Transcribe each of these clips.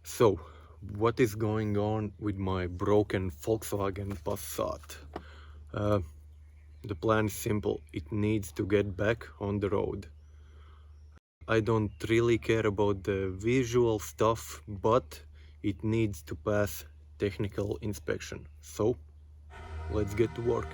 So, what is going on with my broken Volkswagen Passat? Uh, the plan is simple, it needs to get back on the road. I don't really care about the visual stuff, but it needs to pass technical inspection. So, let's get to work.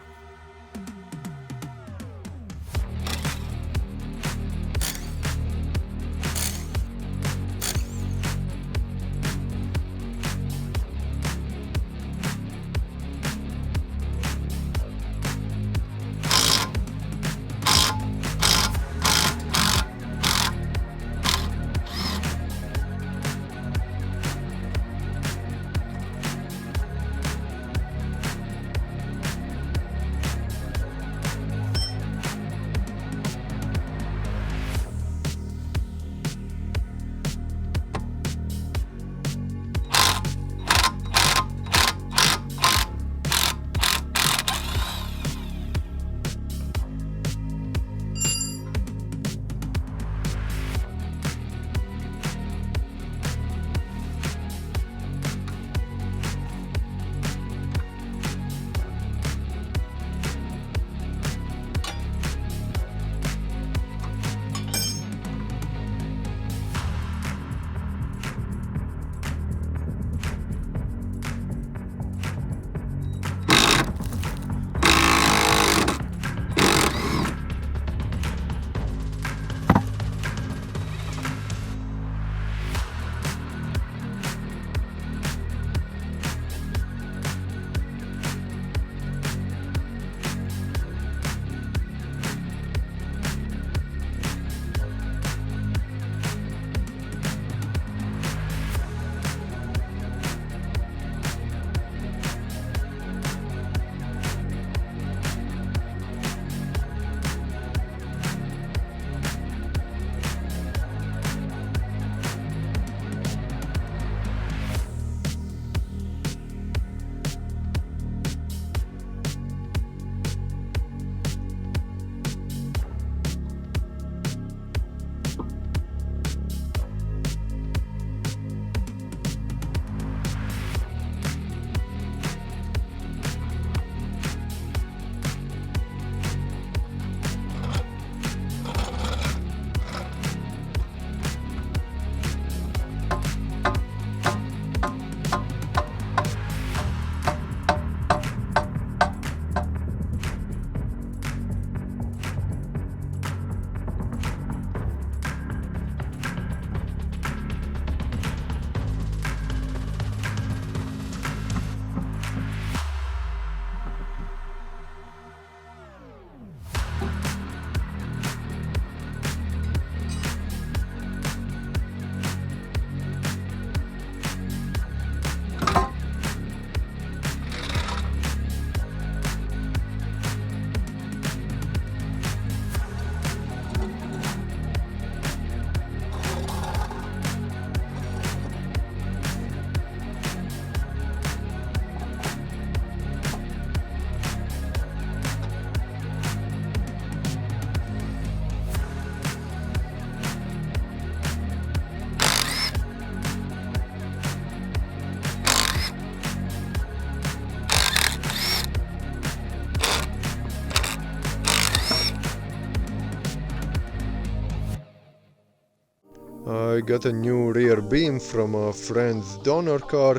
I got a new rear beam from a friend's donor car.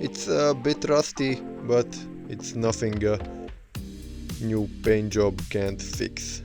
It's a bit rusty, but it's nothing a new paint job can't fix.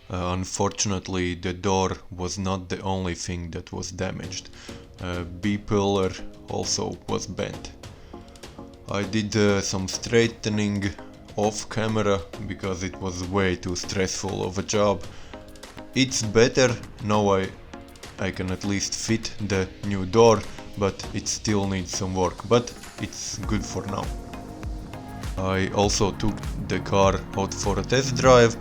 Unfortunately, the door was not the only thing that was damaged. B-pillar also was bent. I did some straightening off camera because it was way too stressful of a job. It's better, now I can at least fit the new door, but it still needs some work, but it's good for now. I also took the car out for a test drive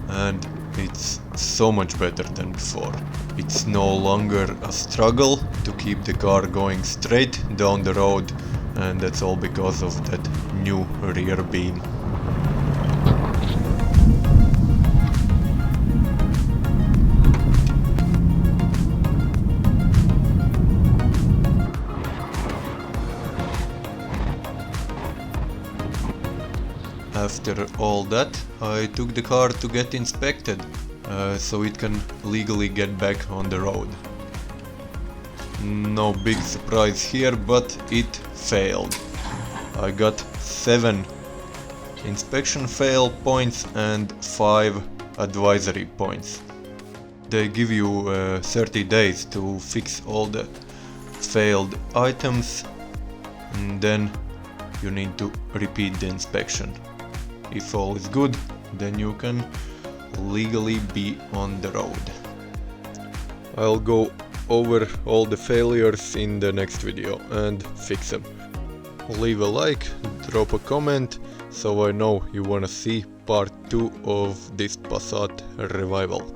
and it's so much better than before. It's no longer a struggle to keep the car going straight down the road, and that's all because of that new rear beam. After all that, I took the car to get inspected, so it can legally get back on the road. No big surprise here, but it failed. I got 7 inspection fail points and 5 advisory points. They give you 30 days to fix all the failed items, and then you need to repeat the inspection. If all is good, then you can legally be on the road. I'll go over all the failures in the next video and fix them. Leave a like, drop a comment, so I know you wanna see part 2 of this Passat revival.